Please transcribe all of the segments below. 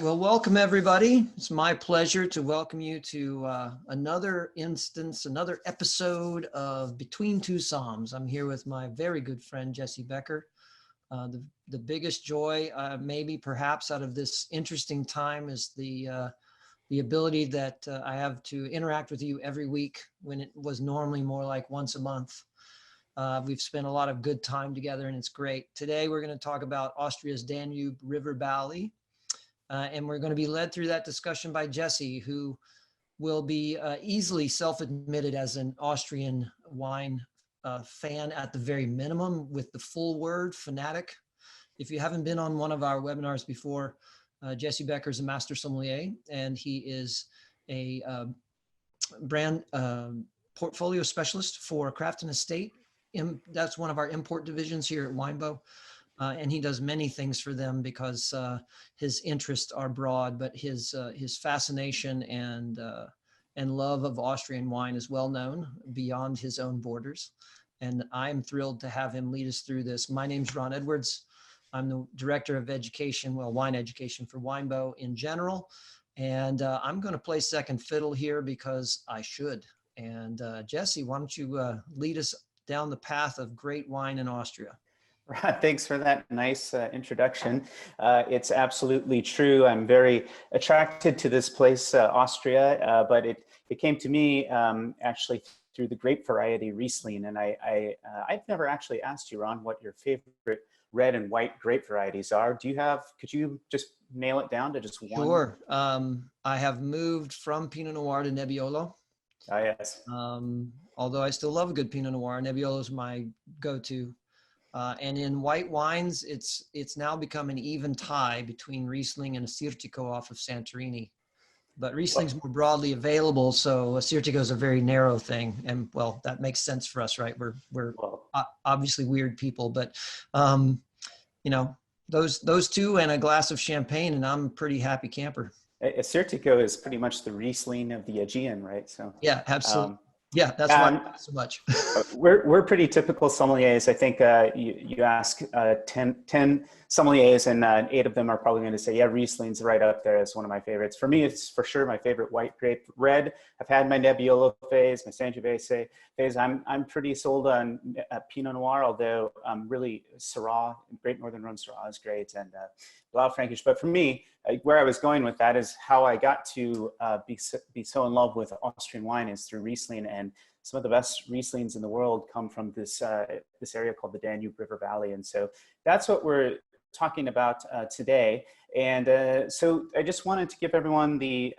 Well, welcome everybody. It's my pleasure to welcome you to another episode of Between Two Somms. I'm here with my very good friend, Jesse Becker. The biggest joy, maybe perhaps out of this interesting time is the ability that I have to interact with you every week when it was normally more like once a month. We've spent a lot of good time together and it's great. Today, we're going to talk about Austria's Danube River Valley. And we're going to be led through that discussion by Jesse, who will be easily self-admitted as an Austrian wine fan at the very minimum, with the full word, fanatic. If you haven't been on one of our webinars before, Jesse Becker is a master sommelier, and he is a brand portfolio specialist for Craft and Estate. That's one of our import divisions here at Winebow. And he does many things for them because his interests are broad, but his fascination and love of Austrian wine is well known beyond his own borders. And I'm thrilled to have him lead us through this. My name's Ron Edwards. I'm the director of education, wine education for Winebow in general. And I'm going to play second fiddle here because I should. And Jesse, why don't you lead us down the path of great wine in Austria? Rod, thanks for that nice introduction. It's absolutely true. I'm very attracted to this place, Austria, but it came to me actually through the grape variety Riesling. And I've never actually asked you, Ron, what your favorite red and white grape varieties are. Could you just nail it down to just one? Sure. I have moved from Pinot Noir to Nebbiolo. Oh, yes. Although I still love a good Pinot Noir, Nebbiolo is my go-to. And in white wines, it's now become an even tie between Riesling and Assyrtiko off of Santorini. But Riesling's more broadly available, so Assyrtiko is a very narrow thing. And well, that makes sense for us, right? We're obviously weird people, but you know, those two and a glass of champagne, and I'm a pretty happy camper. Assyrtiko is pretty much the Riesling of the Aegean, right? So yeah, absolutely. Yeah, that's why not so much. We're pretty typical sommeliers. I think you ask 10 sommeliers and 8 of them are probably going to say, yeah, Riesling's right up there as one of my favorites. For me, it's for sure my favorite white grape. Red, I've had my Nebbiolo phase, my Sangiovese phase. I'm pretty sold on Pinot Noir, although really Syrah, Great Northern Rhone Syrah is great, and Blaufränkisch. But for me, where I was going with that is how I got to be so in love with Austrian wine is through Riesling, and some of the best Rieslings in the world come from this area called the Danube River Valley. And so that's what we're talking about today. And so I just wanted to give everyone the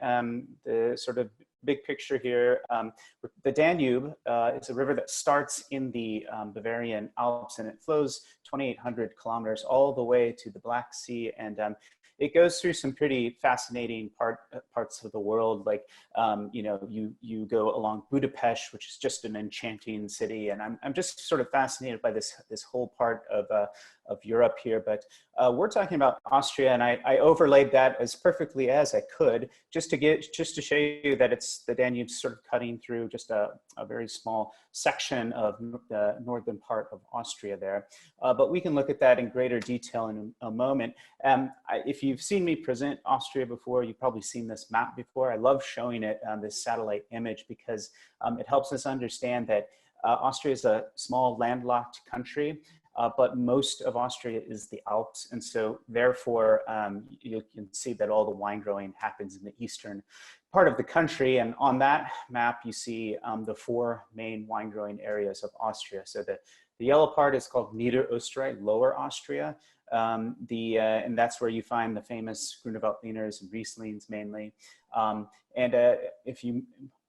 sort of big picture here. The Danube is a river that starts in the Bavarian Alps, and it flows 2,800 kilometers all the way to the Black Sea. And it goes through some pretty fascinating parts of the world. Like, you know, you go along Budapest, which is just an enchanting city. And I'm just sort of fascinated by this whole part of Europe here. But we're talking about Austria, and I overlaid that as perfectly as I could, just to show you that it's the Danube sort of cutting through just a very small section of the northern part of Austria there. But we can look at that in greater detail in a moment. If you've seen me present Austria before, you've probably seen this map before. I love showing it on this satellite image because it helps us understand that Austria is a small landlocked country. But most of Austria is the Alps. And so therefore, you can see that all the wine growing happens in the eastern part of the country. And on that map, you see the 4 main wine growing areas of Austria. So the yellow part is called Niederösterreich, Lower Austria. And that's where you find the famous Grüner Veltliners and Rieslings mainly.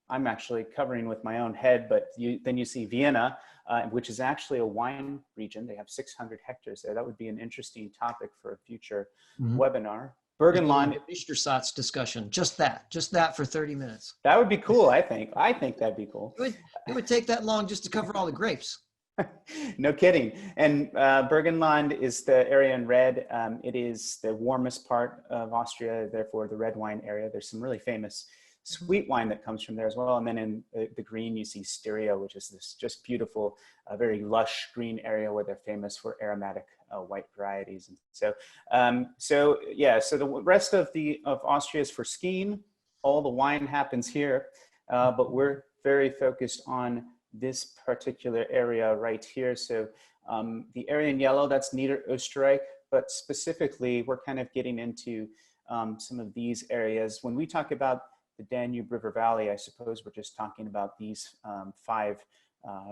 I'm actually covering with my own head, but then you see Vienna, which is actually a wine region. They have 600 hectares there. That would be an interesting topic for a future webinar. Burgenland. Satz discussion, just that for 30 minutes. That would be cool, I think. I think that'd be cool. It would take that long just to cover all the grapes. No kidding. And Burgenland is the area in red. It is the warmest part of Austria, therefore the red wine area. There's some really famous sweet wine that comes from there as well. And then in the green, you see Styria, which is this just beautiful, very lush green area where they're famous for aromatic white varieties. And so the rest of Austria is for skiing. All the wine happens here, but we're very focused on this particular area right here. So the area in yellow, that's Niederösterreich, but specifically we're kind of getting into some of these areas. When we talk about the Danube River Valley, I suppose we're just talking about these 5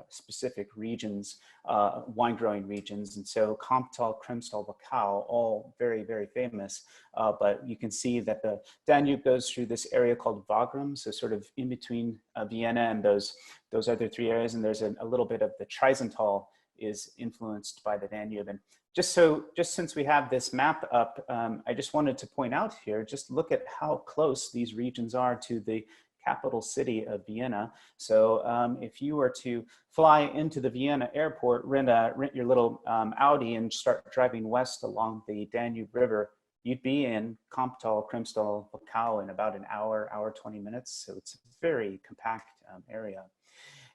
specific regions, wine growing regions. And so Kamptal, KREMSTAL, Wachau, all very, very famous. But you can see that the Danube goes through this area called Wagram, so sort of in between Vienna and those other 3 areas. And there's a little bit of the TRAISENTAL is influenced by the Danube. And just since we have this map up, I just wanted to point out here, just look at how close these regions are to the capital city of Vienna. So if you were to fly into the Vienna airport, rent your little Audi and start driving west along the Danube River, you'd be in Kamptal, KREMSTAL, Wachau in about an hour, 20 minutes. So it's a very compact area.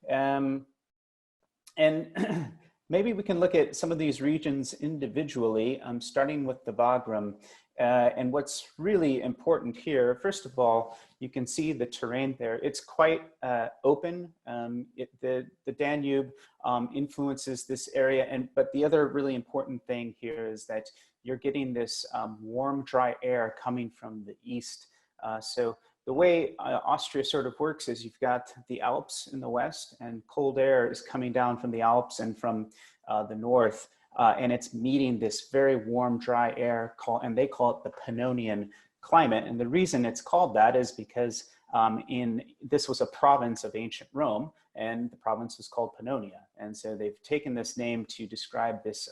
And maybe we can look at some of these regions individually, starting with the Wagram. And what's really important here, first of all, you can see the terrain there. It's quite open. The Danube influences this area. But the other really important thing here is that you're getting this warm, dry air coming from the east. So the way Austria sort of works is you've got the Alps in the west, and cold air is coming down from the Alps and from the north. And it's meeting this very warm, dry air, and they call it the Pannonian climate. And the reason it's called that is because this was a province of ancient Rome, and the province was called Pannonia. And so they've taken this name to describe this,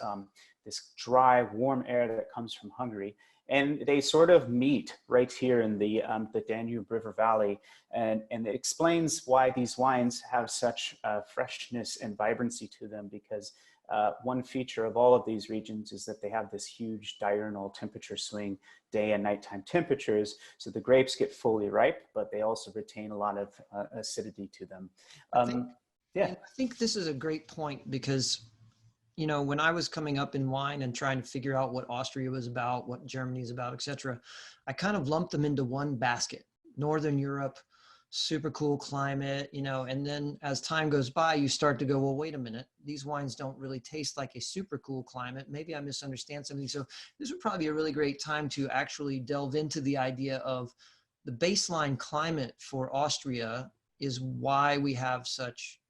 this dry, warm air that comes from Hungary. And they sort of meet right here in the Danube River Valley. And it explains why these wines have such freshness and vibrancy to them, because one feature of all of these regions is that they have this huge diurnal temperature swing, day and nighttime temperatures. So the grapes get fully ripe, but they also retain a lot of acidity to them. I think this is a great point, because you know, when I was coming up in wine and trying to figure out what Austria was about, what Germany is about, etc., I kind of lumped them into one basket. Northern Europe, super cool climate, you know, and then as time goes by, you start to go, well, wait a minute, these wines don't really taste like a super cool climate. Maybe I misunderstand something. So this would probably be a really great time to actually delve into the idea of the baseline climate for Austria is why we have such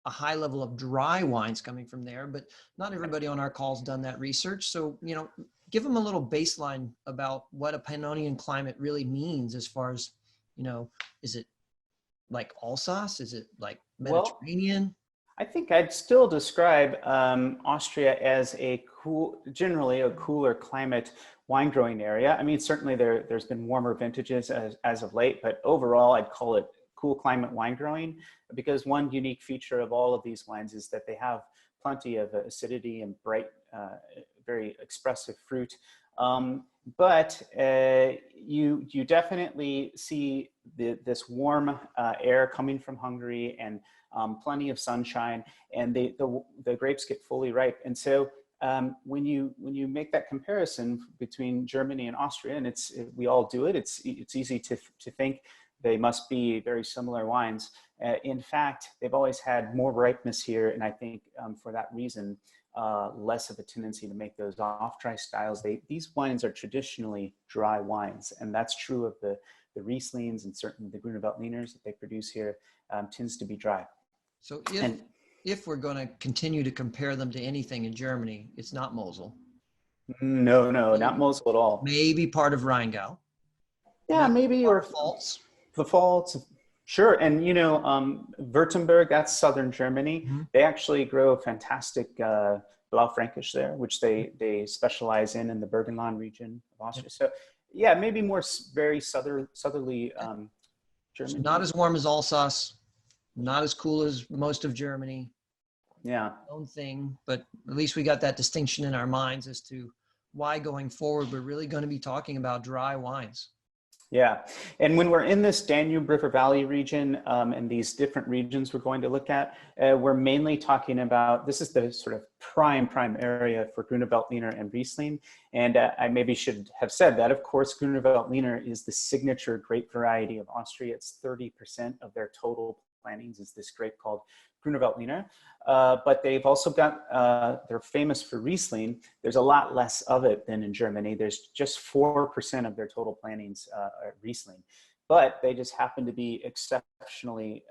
a high level of dry wines coming from there, but not everybody on our call's done that research. So, you know, give them a little baseline about what a Pannonian climate really means as far as, you know, is it like Alsace? Is it like Mediterranean? Well, I think I'd still describe Austria as generally a cooler climate wine growing area. I mean, certainly there's been warmer vintages as of late, but overall I'd call it cool climate wine growing, because one unique feature of all of these wines is that they have plenty of acidity and bright, very expressive fruit. But you definitely see this warm air coming from Hungary, and plenty of sunshine, and the grapes get fully ripe. And so when you make that comparison between Germany and Austria, and we all do it, it's easy to think they must be very similar wines. In fact, they've always had more ripeness here, and I think for that reason, less of a tendency to make those off-dry styles. These wines are traditionally dry wines, and that's true of the Rieslings, and certainly the Grüner Veltliners that they produce here tends to be dry. So if we're going to continue to compare them to anything in Germany, it's not Mosel. No, not Mosel at all. Maybe part of Rheingau. Yeah, maybe or Pfalz. The Pfalz, sure. And you know, Württemberg, that's southern Germany. Mm-hmm. They actually grow fantastic Blaufränkisch there, which they specialize in the Burgenland region of Austria. So yeah, maybe more very southerly Germany. So not as warm as Alsace, not as cool as most of Germany. Yeah. Own thing, but at least we got that distinction in our minds as to why going forward we're really going to be talking about dry wines. Yeah, and when we're in this Danube River Valley region and these different regions we're going to look at, we're mainly talking about, this is the sort of prime area for Grüner Veltliner and Riesling. And I maybe should have said that, of course, Grüner Veltliner is the signature grape variety of Austria. It's 30% of their total plantings is this grape called Grüner Veltliner. But they've also got, they're famous for Riesling. There's a lot less of it than in Germany. There's just 4% of their total plantings are Riesling. But they just happen to be exceptionally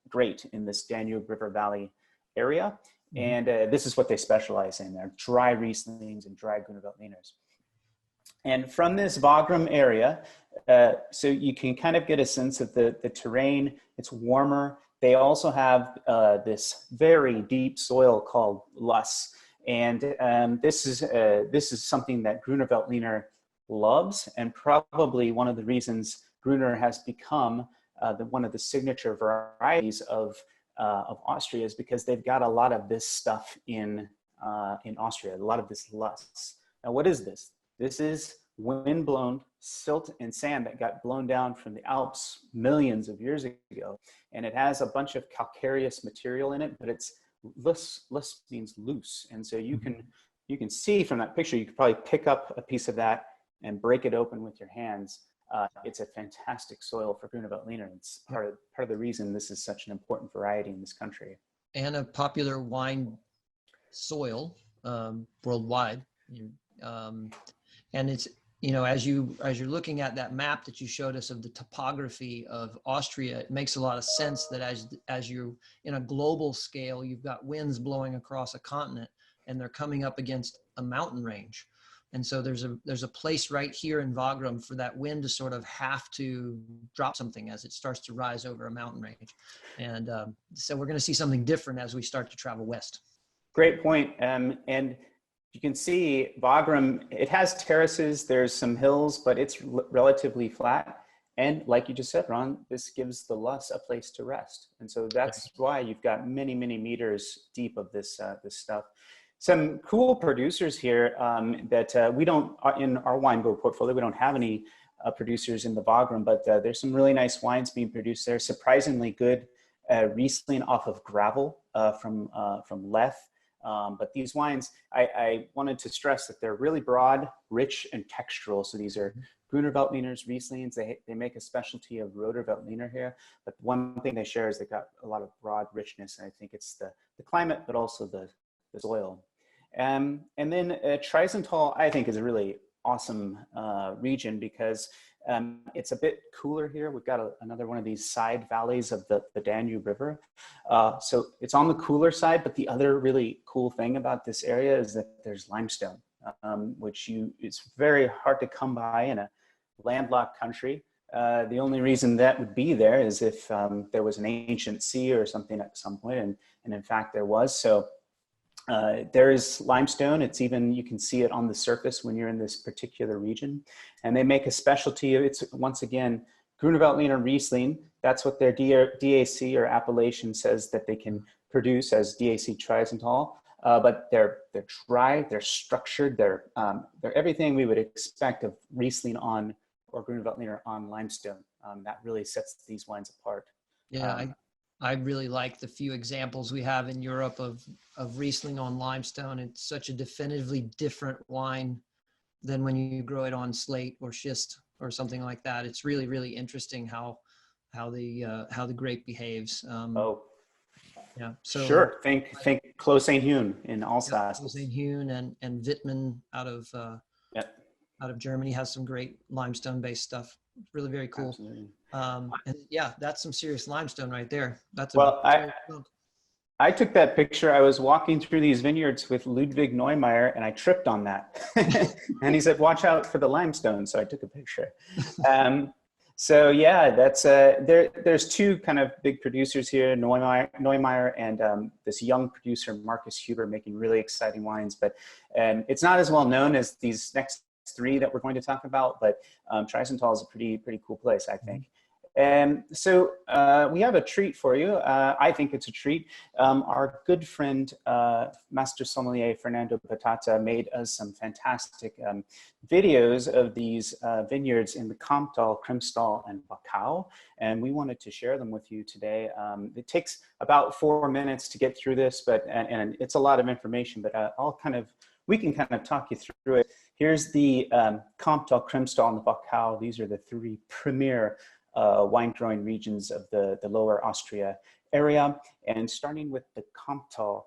great in this Danube River Valley area. And this is what they specialize in. They're dry Rieslings and dry Grüner Veltliners. And from this Wagram area, so you can kind of get a sense of the terrain. It's warmer. They also have this very deep soil called loess. And this is something that Grüner Veltliner loves, and probably one of the reasons Grüner has become one of the signature varieties of Austria is because they've got a lot of this stuff in Austria, a lot of this loess. Now, what is this? This is wind-blown silt and sand that got blown down from the Alps millions of years ago. And it has a bunch of calcareous material in it, but it's loess means loose. And so you can see from that picture, you could probably pick up a piece of that and break it open with your hands. It's a fantastic soil for Grüner Veltliner. It's part of the reason this is such an important variety in this country. And a popular wine soil worldwide. And it's, you know, as you're looking at that map that you showed us of the topography of Austria, it makes a lot of sense that as you're in a global scale, you've got winds blowing across a continent and they're coming up against a mountain range. And so there's a place right here in Wagram for that wind to sort of have to drop something as it starts to rise over a mountain range. And so we're going to see something different as we start to travel west. Great point. And you can see Wagram, it has terraces, there's some hills, but it's relatively flat. And like you just said, Ron, this gives the loess a place to rest. And so that's why you've got many, many meters deep of this stuff. Some cool producers here that we don't, in our wine board portfolio, we don't have any producers in the Wagram, but there's some really nice wines being produced there. Surprisingly good Riesling off of gravel from Leth. But these wines, I wanted to stress that they're really broad, rich, and textural. So these are Grüner Veltliners, Rieslings. They make a specialty of Roter Veltliner here. But one thing they share is they've got a lot of broad richness. And I think it's the climate, but also the soil. And then TRAISENTAL, I think, is a really awesome region because it's a bit cooler here. We've got another one of these side valleys of the Danube River. So it's on the cooler side, but the other really cool thing about this area is that there's limestone, which it's very hard to come by in a landlocked country. The only reason that would be there is if there was an ancient sea or something at some point, and in fact there was. So there is limestone. It's even, you can see it on the surface when you're in this particular region. And they make a specialty. It's, once again, Grüner Veltliner Riesling. That's what their DAC or appellation says that they can produce as DAC Traisental. But they're dry, they're structured, they're everything we would expect of Riesling on, or Grüner Veltliner on limestone. That really sets these wines apart. Yeah, I really like the few examples we have in Europe of Riesling on limestone. It's such a definitively different wine than when you grow it on slate or schist or something like that. It's really, really interesting how the grape behaves. Yeah. So sure. Think Clos Saint-Hune in Alsace. Clos Saint-Hune and Wittmann out of Germany has some great limestone-based stuff. Really very cool. Absolutely. And yeah, that's some serious limestone right there. I took that picture. I was walking through these vineyards with Ludwig Neumeier and I tripped on that. And he said, watch out for the limestone. So I took a picture. So yeah, that's there's two kind of big producers here, Neumeier and this young producer, Marcus Huber, making really exciting wines. But it's not as well known as these next three that we're going to talk about, but Traisental is a pretty cool place, I think. We have a treat for you. I think it's a treat. Our good friend, Master Sommelier Fernando Batata, made us some fantastic videos of these vineyards in the Kamp, KREMSTAL, and Wachau, and we wanted to share them with you today. It takes about 4 minutes to get through this, and it's a lot of information, but we can kind of talk you through it. Here's the Kamp, KREMSTAL, and Wachau. These are the three premier wine growing regions of the lower Austria area. And starting with the Kamptal,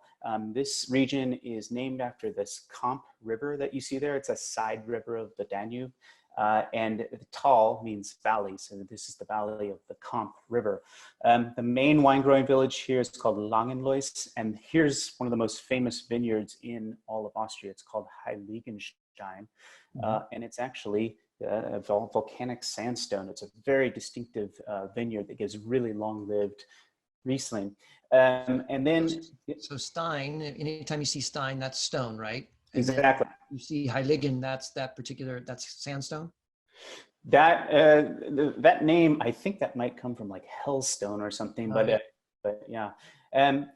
this region is named after this Kamp river that you see there. It's a side river of the Danube. And the Tal means valley, so this is the valley of the Kamp River. The main wine growing village here is called Langenloess, and here's one of the most famous vineyards in all of Austria. It's called Heiligenstein, and it's actually a volcanic sandstone. It's a very distinctive vineyard that gives really long-lived Riesling. And then, so Stein. Anytime you see Stein, that's stone, right? And exactly. You see Heiligen, that's sandstone. That name, I think that might come from like Hellstone or something. But yeah. And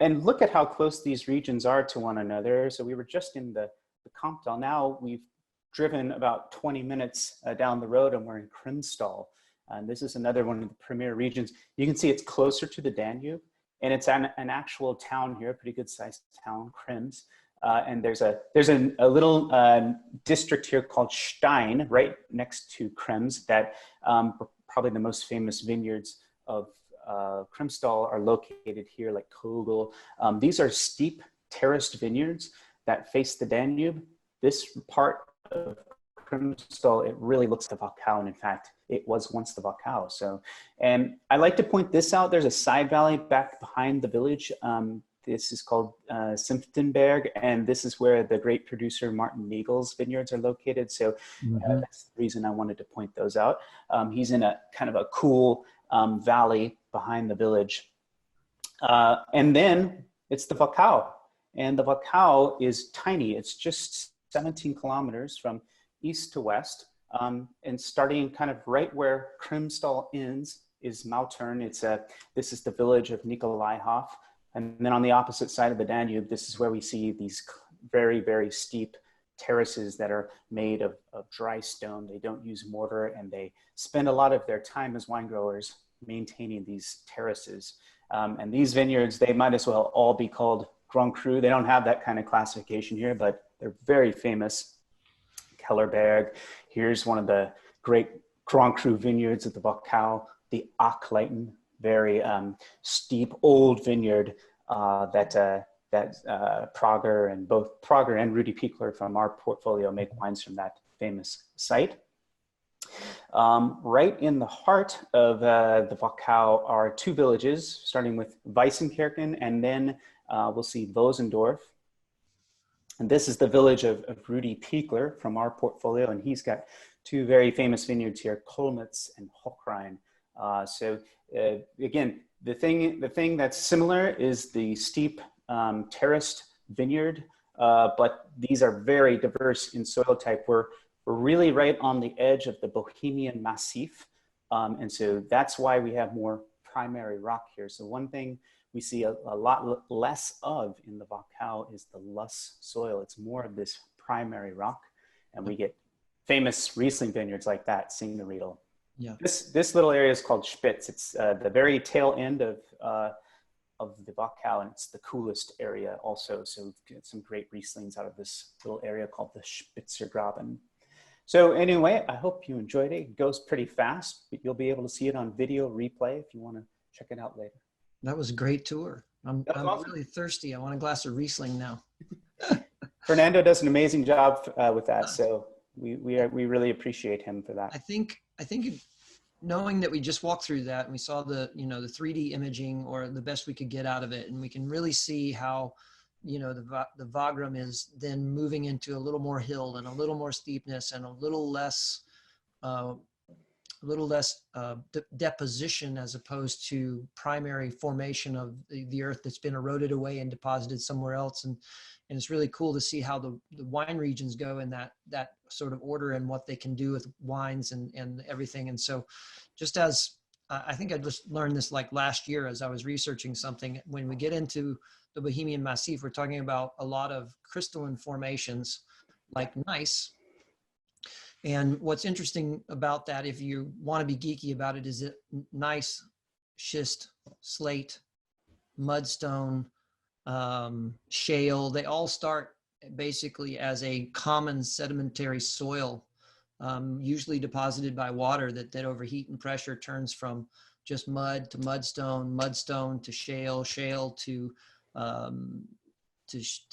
look at how close these regions are to one another. So we were just in the Kamptal. Now we've driven about 20 minutes down the road, and we're in KREMSTAL. And this is another one of the premier regions. You can see it's closer to the Danube, and it's an actual town here, a pretty good sized town, Krems. And there's a little district here called Stein, right next to Krems, that probably the most famous vineyards of KREMSTAL are located here, like Kogel. These are steep terraced vineyards that face the Danube. This part of KREMSTAL, it really looks like Wachau, and in fact, it was once the Wachau. So, and I like to point this out. There's a side valley back behind the village. This is called Simpftenberg, and this is where the great producer Martin Niegel's vineyards are located. So that's the reason I wanted to point those out. He's in a kind of a cool valley behind the village. And then it's the Wachau, and the Wachau is tiny. It's just 17 kilometers from east to west, and starting kind of right where KREMSTAL ends is Mautern. This is the village of Nikolaihof. And then on the opposite side of the Danube, this is where we see these very, very steep terraces that are made of dry stone. They don't use mortar, and they spend a lot of their time as wine growers maintaining these terraces. And these vineyards, they might as well all be called Grand Cru. They don't have that kind of classification here, but they're very famous. Kellerberg. Here's one of the great Grand Cru vineyards of the Wachau, the Achleiten. Very steep old vineyard that Prager and both Prager and Rudy Pichler from our portfolio make wines from that famous site. Right in the heart of the Wachau are two villages, starting with Weissenkirchen, and then we'll see Vosendorf. And this is the village of Rudy Pichler from our portfolio, and he's got two very famous vineyards here, Kolmitz and Hochrhein. Again, the thing that's similar is the steep terraced vineyard, but these are very diverse in soil type. We're really right on the edge of the Bohemian Massif, and so that's why we have more primary rock here. So one thing we see a lot less of in the Wachau is the loess soil. It's more of this primary rock, and we get famous Riesling vineyards like that, Signoriedel. Yeah. This little area is called Spitz. It's the very tail end of the Wachau, and it's the coolest area also. So we get some great Rieslings out of this little area called the Spitzergraben. So anyway, I hope you enjoyed it. It goes pretty fast, but you'll be able to see it on video replay if you want to check it out later. That was a great tour. I'm awesome. really thirsty. I want a glass of Riesling now. Fernando does an amazing job with that. So we really appreciate him for that. I think knowing that we just walked through that and we saw the 3D imaging, or the best we could get out of it, and we can really see how the Wagram is then moving into a little more hill and a little more steepness and a little less deposition, as opposed to primary formation of the earth that's been eroded away and deposited somewhere else. And it's really cool to see how the wine regions go in that sort of order in what they can do with wines and everything. And so just as I think I just learned this like last year as I was researching something, when we get into the Bohemian Massif, we're talking about a lot of crystalline formations like gneiss. And what's interesting about that, if you want to be geeky about it, is that gneiss, schist, slate, mudstone, shale, they all start basically as a common sedimentary soil, usually deposited by water that over heat and pressure turns from just mud to mudstone, mudstone to shale, shale to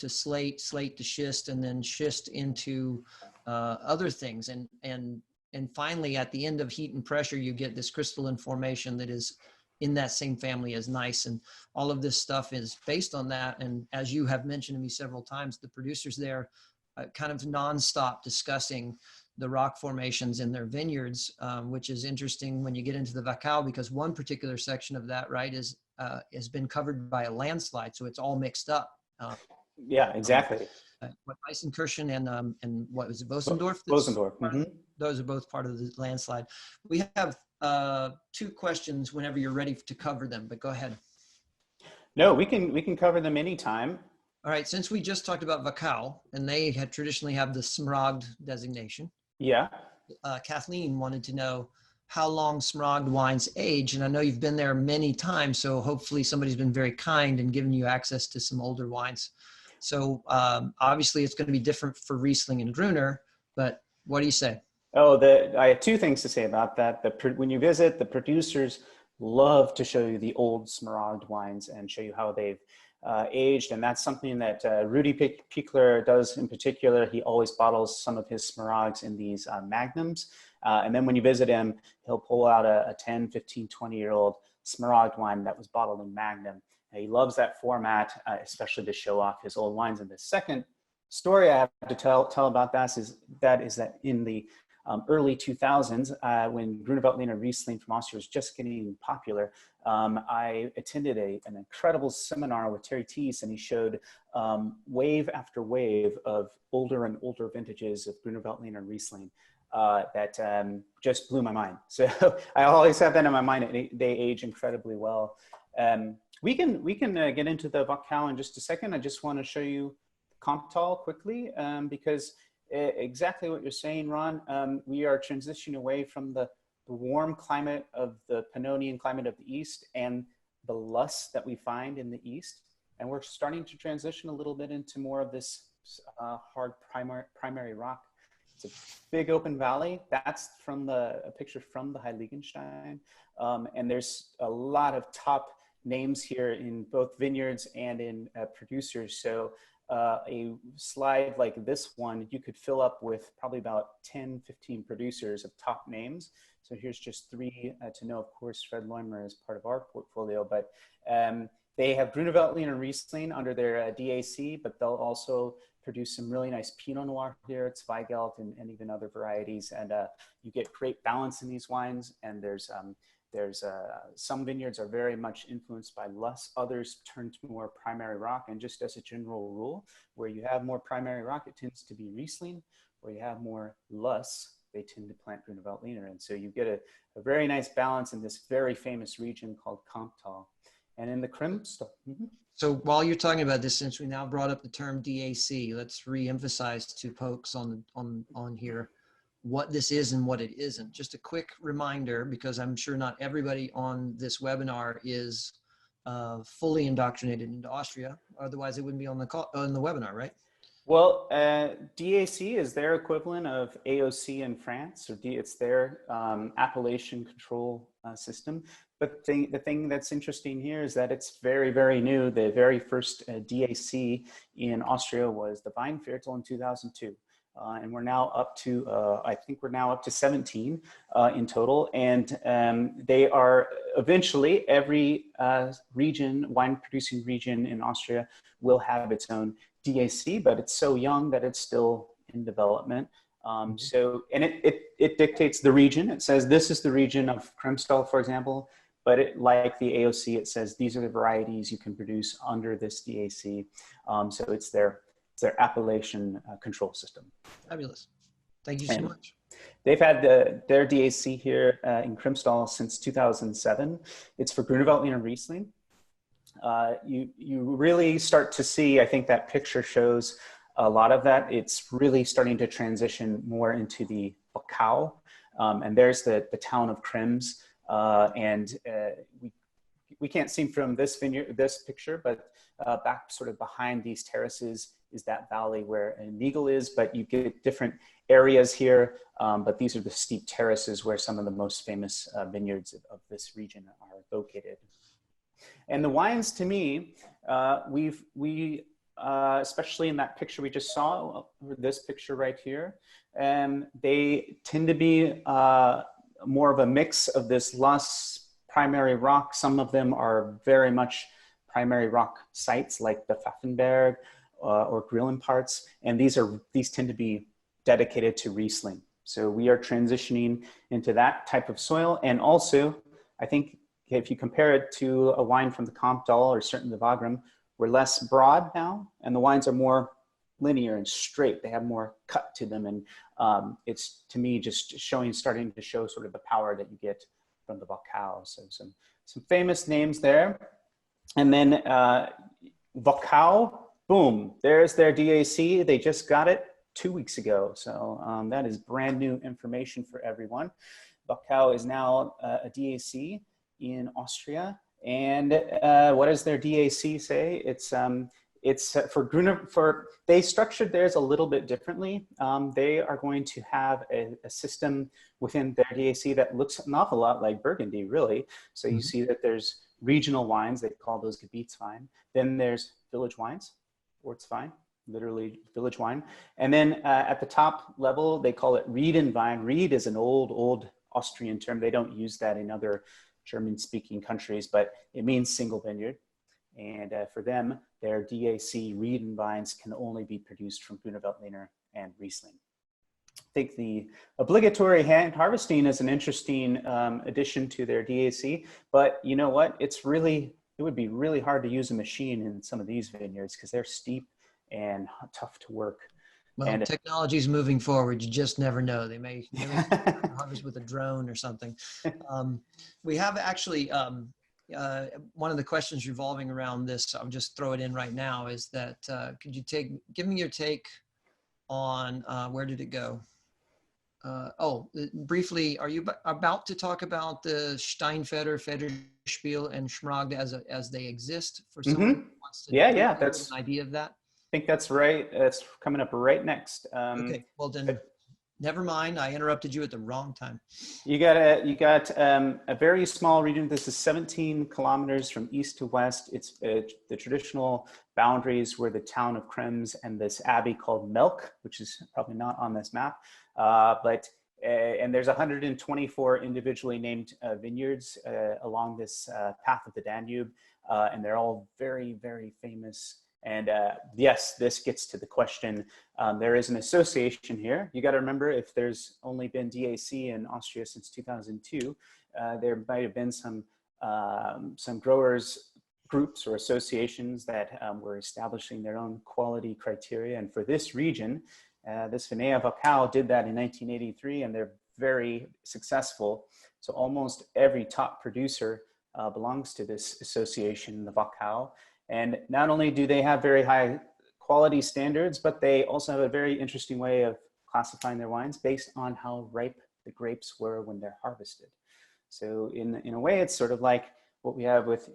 slate, slate to schist, and then schist into other things. And finally, at the end of heat and pressure, you get this crystalline formation that is in that same family as gneiss. And all of this stuff is based on that. And as you have mentioned to me several times, the producers there kind of nonstop discussing the rock formations in their vineyards, which is interesting when you get into the Wachau, because one particular section of that, right, has been covered by a landslide. So it's all mixed up. Yeah, exactly. What Eisenkirchen and what was it, Bosendorf? Bosendorf. Mm-hmm. Those are both part of the landslide. We have 2 questions whenever you're ready to cover them, but go ahead. No, we can cover them anytime. All right, since we just talked about Wachau, and they had traditionally have the Smaragd designation. Yeah. Kathleen wanted to know how long Smaragd wines age, and I know you've been there many times, so hopefully somebody's been very kind and given you access to some older wines. So obviously it's going to be different for Riesling and Grüner, but what do you say? Oh, I have 2 things to say about that. When you visit, the producers love to show you the old Smaragd wines and show you how they've aged. And that's something that Rudy Pichler does in particular. He always bottles some of his Smaragds in these magnums. And then when you visit him, he'll pull out a 10, 15, 20-year-old Smaragd wine that was bottled in magnum. And he loves that format, especially to show off his old wines. And the second story I have to tell about that is that in the early 2000s, when Grüner Veltliner Riesling from Austria was just getting popular, I attended an incredible seminar with Terry Thies, and he showed wave after wave of older and older vintages of Grüner Veltliner Riesling that just blew my mind. So I always have that in my mind. They age incredibly well. We can get into the Wachau in just a second. I just want to show you KREMSTAL quickly because exactly what you're saying, Ron. We are transitioning away from the warm climate of the Pannonian climate of the East and the loess that we find in the East. And we're starting to transition a little bit into more of this hard primary rock. It's a big open valley. That's from a picture from the Heiligenstein. And there's a lot of top names here in both vineyards and in producers. So a slide like this one, you could fill up with probably about 10, 15 producers of top names. So here's just 3 to know. Of course, Fred Leumer is part of our portfolio, but they have Grüner Veltliner Riesling under their DAC, but they'll also produce some really nice Pinot Noir here. It's Zweigelt and even other varieties. And you get great balance in these wines. And there's some vineyards are very much influenced by loess, others turn to more primary rock. And just as a general rule, where you have more primary rock, it tends to be Riesling. Where you have more loess, they tend to plant Grüner Veltliner. And so you get a very nice balance in this very famous region called KREMSTAL. And in the KREMSTAL. Mm-hmm. So while you're talking about this, since we now brought up the term DAC, let's re-emphasize to folks on here what this is and what it isn't. Just a quick reminder, because I'm sure not everybody on this webinar is fully indoctrinated into Austria. Otherwise, it wouldn't be on the webinar, right? Well, DAC is their equivalent of AOC in France, or it's their appellation control system. But the thing that's interesting here is that it's very, very new. The very first DAC in Austria was the Weinviertel in 2002. And we're now up to, I think we're now up to 17 in total. And they are eventually, every wine producing region in Austria will have its own DAC, but it's so young that it's still in development. So, and it dictates the region. It says this is the region of KREMSTAL, for example, but like the AOC, it says these are the varieties you can produce under this DAC. So it's their appellation control system. Fabulous. Thank you so much. They've had their DAC here in KREMSTAL since 2007. It's for Grüner Veltliner and Riesling. You really start to see, I think that picture shows a lot of that. It's really starting to transition more into the Wachau. And there's the town of Krems. We can't see from this picture, but back sort of behind these terraces is that valley where an eagle is, but you get different areas here. But these are the steep terraces where some of the most famous vineyards of this region are located. And the wines, to me, especially in that picture we just saw, this picture right here, they tend to be more of a mix of this loess primary rock. Some of them are very much primary rock sites like the Pfaffenberg or Grillen parts, and these tend to be dedicated to Riesling. So we are transitioning into that type of soil, and also I think if you compare it to a wine from the Kamp or certainly the Wagram, we're less broad now, and the wines are more linear and straight. They have more cut to them, and it's, to me, just starting to show sort of the power that you get from the Wachau. So some famous names there. And then Wachau, boom, there's their DAC. They just got it 2 weeks ago. So that is brand new information for everyone. Wachau is now a DAC in Austria. And what does their DAC say? It's for Grüner, they structured theirs a little bit differently. They are going to have a system within their DAC that looks an awful lot like Burgundy, really. So you see that there's regional wines, they call those Gebietswein. Then there's village wines, Ortswein, literally village wine. And then at the top level, they call it Riedenwein. Ried is an old Austrian term. They don't use that in other German-speaking countries, but it means single vineyard. And for them, their DAC Rieden vines can only be produced from Grüner Veltliner and Riesling. I think the obligatory hand harvesting is an interesting addition to their DAC, but you know what? It would be really hard to use a machine in some of these vineyards because they're steep and tough to work. Well, technology is moving forward. You just never know. They may harvest with a drone or something. We have actually, one of the questions revolving around this, I'll just throw it in right now, is that could you give me your take on, where did it go? Briefly, are you about to talk about the Steinfeder, Federspiel, and Schmaragd as they exist for someone who wants to that's an idea of that? I think that's right. That's coming up right next. Okay, well then, never mind. I interrupted you at the wrong time. You got a very small region. This is 17 kilometers from east to west. It's the traditional boundaries were the town of Krems and this abbey called Melk, which is probably not on this map. And there's 124 individually named vineyards along this path of the Danube, and they're all very, very famous. And yes, this gets to the question. There is an association here. You got to remember, if there's only been DAC in Austria since 2002, there might have been some growers groups or associations that were establishing their own quality criteria. And for this region, this Vinea Wachau did that in 1983, and they're very successful. So almost every top producer belongs to this association, the Wachau. And not only do they have very high quality standards, but they also have a very interesting way of classifying their wines based on how ripe the grapes were when they're harvested. So in a way, it's sort of like what we have with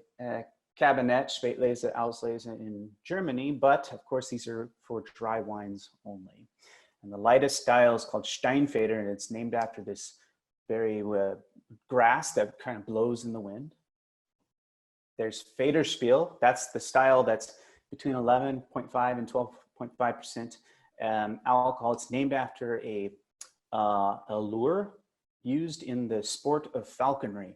Cabernet, Spätlese, Auslese in Germany, but of course these are for dry wines only. And the lightest style is called Steinfeder, and it's named after this very grass that kind of blows in the wind. There's Federspiel. That's the style that's between 11.5 and 12.5% alcohol. It's named after a lure used in the sport of falconry.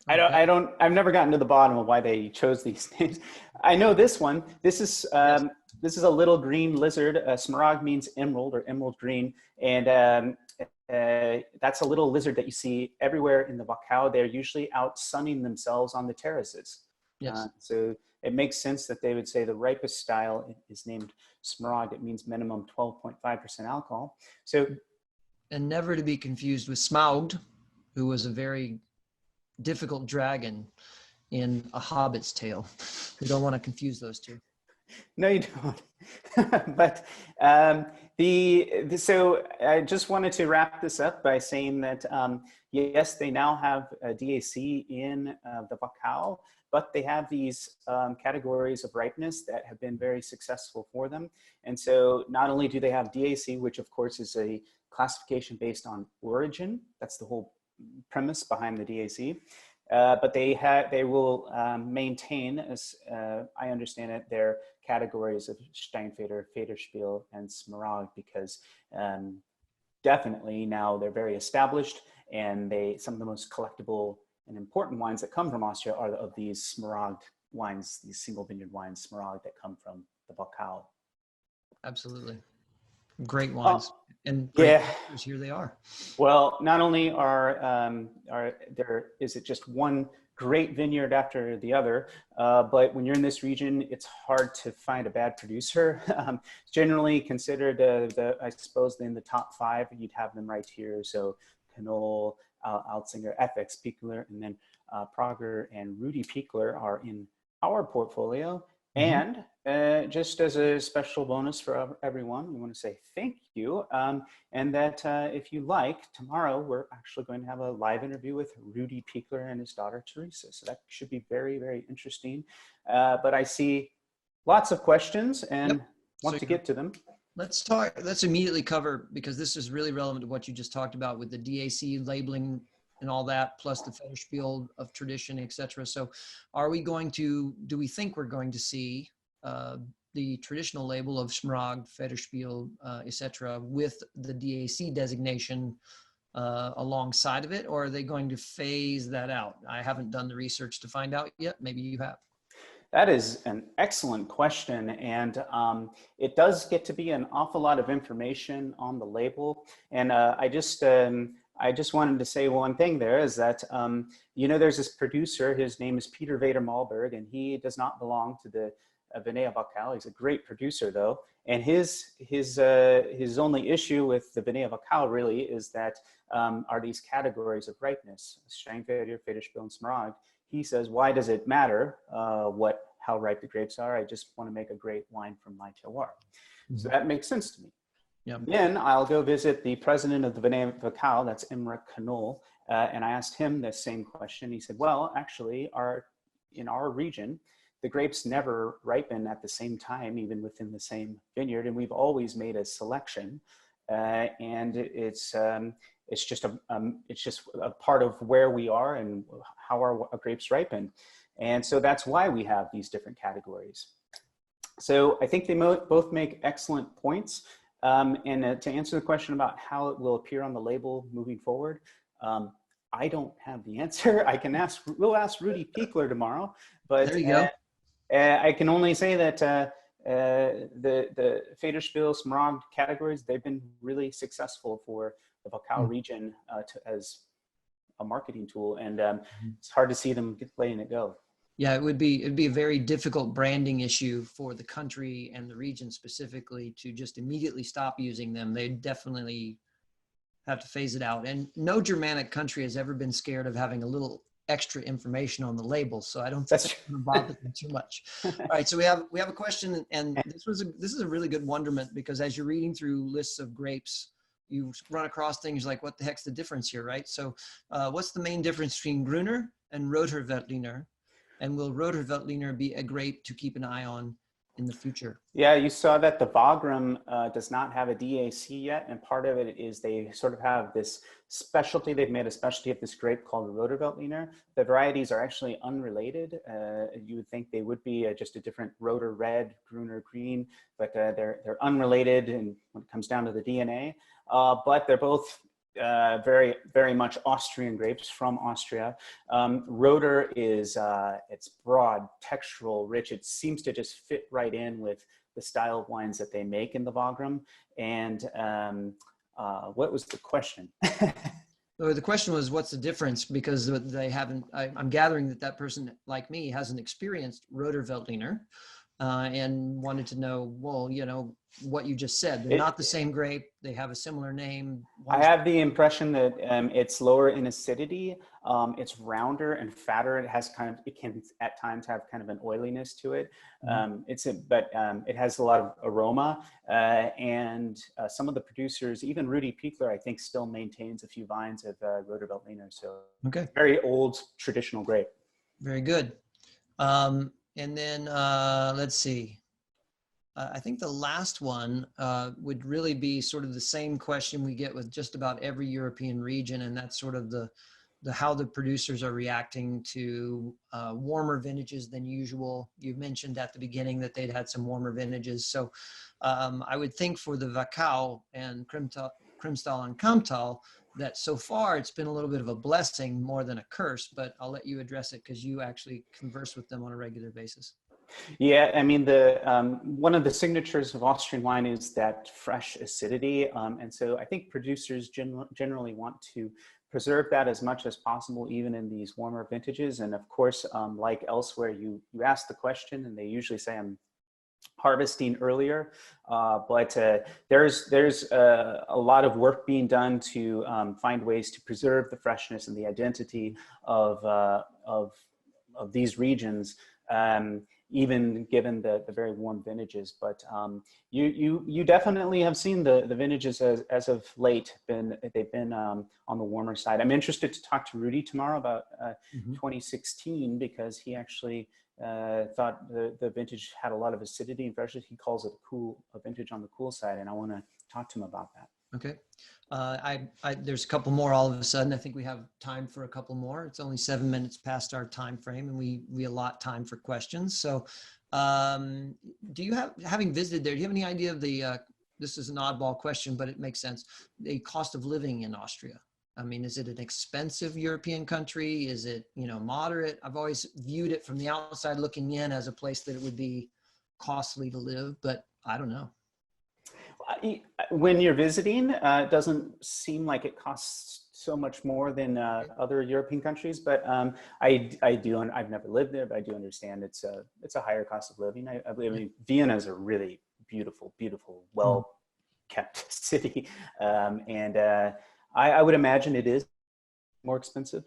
I've never gotten to the bottom of why they chose these names. I know this one. This is a little green lizard. Smaragd means emerald or emerald green, and that's a little lizard that you see everywhere in the Wachau. They're usually out sunning themselves on the terraces. Yes. So it makes sense that they would say the ripest style is named Smaragd. It means minimum 12.5% alcohol. So, and never to be confused with Smaug, who was a very difficult dragon in A Hobbit's Tale. You don't want to confuse those two. No, you don't. But so I just wanted to wrap this up by saying that yes, they now have a DAC in the Wachau, but they have these categories of ripeness that have been very successful for them. And so not only do they have DAC, which of course is a classification based on origin, that's the whole premise behind the DAC, but they will maintain, as I understand it, their categories of Steinfeder, Federspiel, and Smaragd, because definitely now they're very established, and some of the most collectible and important wines that come from Austria are of these Smaragd wines, these single vineyard wines, Smaragd, that come from the Wachau. Absolutely. Great wines. And yeah, here they are. Well, not only is it just one great vineyard after the other, but when you're in this region, it's hard to find a bad producer. Generally considered, I suppose, in the top 5, you'd have them right here. So Knoll, Altzinger, FX Pichler, and then Prager and Rudy Pichler are in our portfolio. And just as a special bonus for everyone, we want to say thank you. And that if you like, tomorrow we're actually going to have a live interview with Rudy Pichler and his daughter, Teresa. So that should be very, very interesting. But I see lots of questions and want to get to them. Let's immediately cover, because this is really relevant to what you just talked about with the DAC labeling and all that, plus the Federspiel of tradition, etc. So do we think we're going to see the traditional label of Smaragd, Federspiel, etc. with the DAC designation alongside of it, or are they going to phase that out? I haven't done the research to find out yet. Maybe you have. That is an excellent question, and it does get to be an awful lot of information on the label. And I just wanted to say one thing there is that, there's this producer, his name is Peter Vader Malberg, and he does not belong to the Vinea Wachau. He's a great producer though. And his only issue with the Vinea Wachau really is that are these categories of ripeness, Steinfeder, Federspiel, and Smaragd. He says, why does it matter how ripe the grapes are? I just want to make a great wine from my terroir. So that makes sense to me. Yep. Then I'll go visit the president of the Vinea Wachau, that's Imre Knoll, and I asked him the same question. He said, well, actually, in our region, the grapes never ripen at the same time, even within the same vineyard, and we've always made a selection, and it's just a part of where we are and how our grapes ripen. And so that's why we have these different categories. So I think they both make excellent points. And to answer the question about how it will appear on the label moving forward, I don't have the answer. We'll ask Rudy Pichler tomorrow, but there you go. I can only say that the Federspiel, Smaragd categories, they've been really successful for the Wachau region as a marketing tool, and it's hard to see them letting it go. Yeah, it'd be a very difficult branding issue for the country and the region specifically to just immediately stop using them. They definitely have to phase it out. And no Germanic country has ever been scared of having a little extra information on the label, so I don't think that's going to bother them too much. All right, so we have a question, and this is a really good wonderment, because as you're reading through lists of grapes, you run across things like, what the heck's the difference here, right? So what's the main difference between Grüner and Roter Veltliner? And will Roter Veltliner be a grape to keep an eye on in the future? Yeah, you saw that the Wagram does not have a DAC yet, and part of it is they sort of have this specialty. They've made a specialty of this grape called Roter Veltliner. The varieties are actually unrelated. You would think they would be just a different Roter red, Grüner green, but they're unrelated, and when it comes down to the DNA. But they're both very, very much Austrian grapes from Austria. Roter is, it's broad, textural, rich. It seems to just fit right in with the style of wines that they make in the Wagram. And what was the question? So the question was, what's the difference? Because they haven't, I'm gathering that that person like me hasn't experienced Roter Veltliner and wanted to know, well, you know, what you just said. They're not the same grape. They have a similar name. I have the impression that it's lower in acidity. It's rounder and fatter. It has it can at times have kind of an oiliness to it. But it has a lot of aroma. And some of the producers, even Rudy Pichler, I think still maintains a few vines of Roter Veltliner. So very old traditional grape. Very good. And then let's see. I think the last one would really be sort of the same question we get with just about every European region, and that's sort of the how the producers are reacting to warmer vintages than usual. You mentioned at the beginning that they'd had some warmer vintages, so I would think for the Wachau and KREMSTAL and Kamptal that so far it's been a little bit of a blessing more than a curse. But I'll let you address it because you actually converse with them on a regular basis. Yeah, I mean, one of the signatures of Austrian wine is that fresh acidity. And so I think producers generally want to preserve that as much as possible, even in these warmer vintages. And of course, like elsewhere, you ask the question and they usually say, I'm harvesting earlier. But there's a lot of work being done to find ways to preserve the freshness and the identity of these regions. Even given the very warm vintages, but you definitely have seen the vintages as of late they've been on the warmer side. I'm interested to talk to Rudy tomorrow about 2016 because he actually thought the vintage had a lot of acidity and freshness. He calls it a vintage on the cool side, and I want to talk to him about that. Okay. There's a couple more all of a sudden. I think we have time for a couple more. It's only 7 minutes past our time frame and we allot time for questions. So do you having visited there, do you have any idea of this is an oddball question, but it makes sense, the cost of living in Austria? I mean, is it an expensive European country? Is it, you know, moderate? I've always viewed it from the outside looking in as a place that it would be costly to live, but I don't know. When you're visiting, it doesn't seem like it costs so much more than other European countries, but I've never lived there, but I do understand it's a higher cost of living. I mean, Vienna is a really beautiful, well-kept city, and I would imagine it is more expensive.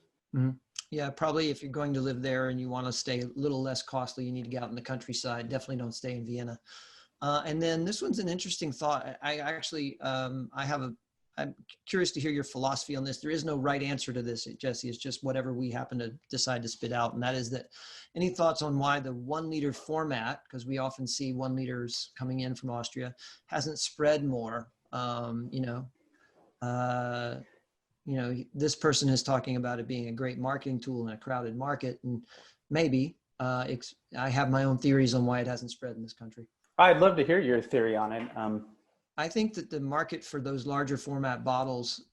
Yeah, probably if you're going to live there and you want to stay a little less costly, you need to get out in the countryside. Definitely don't stay in Vienna. And then this one's an interesting thought. I actually, I'm curious to hear your philosophy on this. There is no right answer to this, Jesse. It's just whatever we happen to decide to spit out. And that is that any thoughts on why the 1 liter format, because we often see 1 liters coming in from Austria, hasn't spread more. This person is talking about it being a great marketing tool in a crowded market. And maybe I have my own theories on why it hasn't spread in this country. I'd love to hear your theory on it. I think that the market for those larger format bottles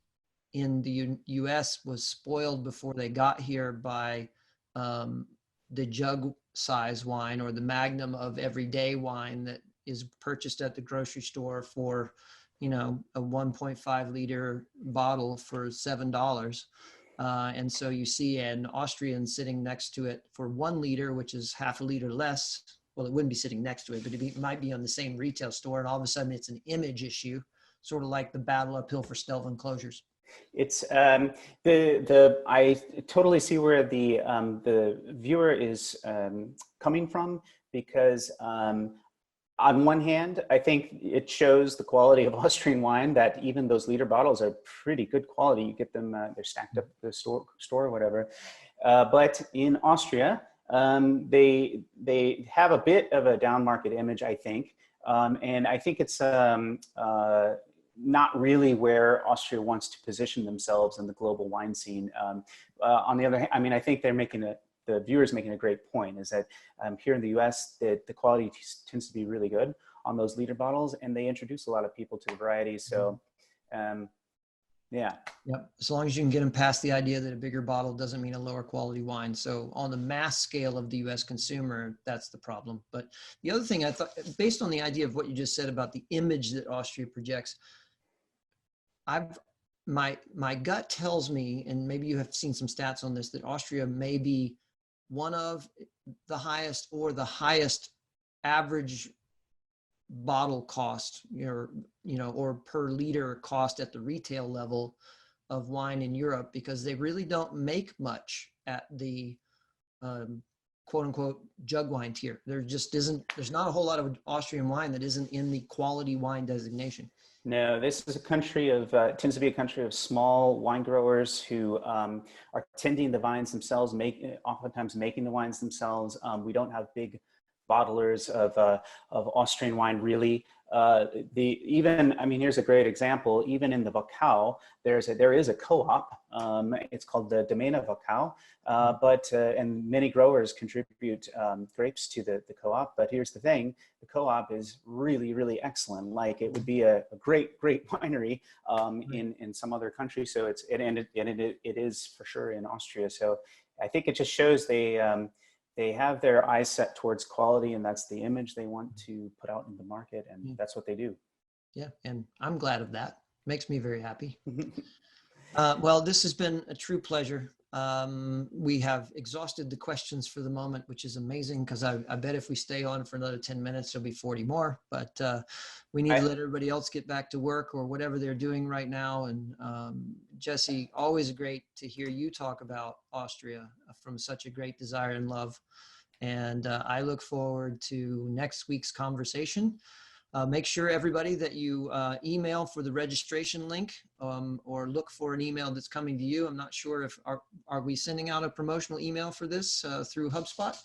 in the US was spoiled before they got here by the jug size wine or the magnum of everyday wine that is purchased at the grocery store for, you know, a 1.5 liter bottle for $7. And so you see an Austrian sitting next to it for 1 liter, which is half a liter less. Well, it wouldn't be sitting next to it, but it might be on the same retail store. And all of a sudden it's an image issue, sort of like the battle uphill for Stelvin closures. It's I totally see where the viewer is coming from, because on one hand, I think it shows the quality of Austrian wine that even those liter bottles are pretty good quality. You get them, they're stacked up at the store or whatever. But in Austria, they have a bit of a down market image, I think. And I think it's not really where Austria wants to position themselves in the global wine scene. On the other hand, I mean, I think the viewer's making a great point, is that here in the US, the quality tends to be really good on those liter bottles, and they introduce a lot of people to the variety. So, yeah. Yep. As long as you can get them past the idea that a bigger bottle doesn't mean a lower quality wine. So on the mass scale of the US consumer, that's the problem. But the other thing I thought, based on the idea of what you just said about the image that Austria projects, I've my gut tells me, and maybe you have seen some stats on this, that Austria may be one of the highest or the highest average bottle cost, or per liter cost at the retail level of wine in Europe, because they really don't make much at the quote unquote jug wine tier. There's not a whole lot of Austrian wine that isn't in the quality wine designation. No, this is a country of, tends to be a country of small wine growers who are tending the vines themselves, oftentimes making the wines themselves. We don't have big bottlers of Austrian wine, really. Here's a great example. Even in the Wachau, there is a co-op. It's called the Domain of Wachau, and many growers contribute grapes to the co-op. But here's the thing: the co-op is really, really excellent. Like, it would be a great winery in some other country. So it is for sure in Austria. So I think it just shows they have their eyes set towards quality, and that's the image they want to put out in the market, and that's what they do. Yeah, and I'm glad of that. Makes me very happy. Well, this has been a true pleasure. We have exhausted the questions for the moment, which is amazing, because I bet if we stay on for another 10 minutes, there'll be 40 more. But we need to let everybody else get back to work or whatever they're doing right now. And Jesse, always great to hear you talk about Austria from such a great desire and love. And I look forward to next week's conversation. Make sure, everybody, that you email for the registration link, or look for an email that's coming to you. I'm not sure if are we sending out a promotional email for this through HubSpot?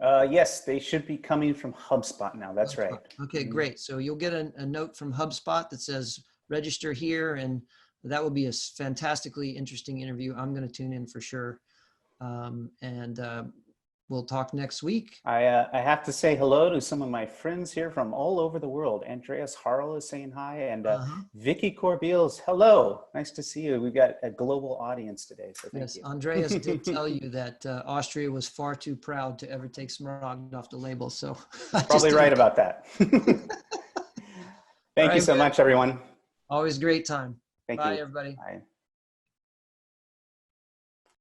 Yes, they should be coming from HubSpot now. That's right. Okay, great. So you'll get a note from HubSpot that says register here, and that will be a fantastically interesting interview. I'm going to tune in for sure. We'll talk next week. I have to say hello to some of my friends here from all over the world. Andreas Harl is saying hi, and Vicky Corbeils, hello. Nice to see you. We've got a global audience today, so thank you. Andreas did tell you that Austria was far too proud to ever take Smaragd off the label, so probably right about that. Thank you so much, everyone. Always great time. Thank you. Bye, everybody. Bye.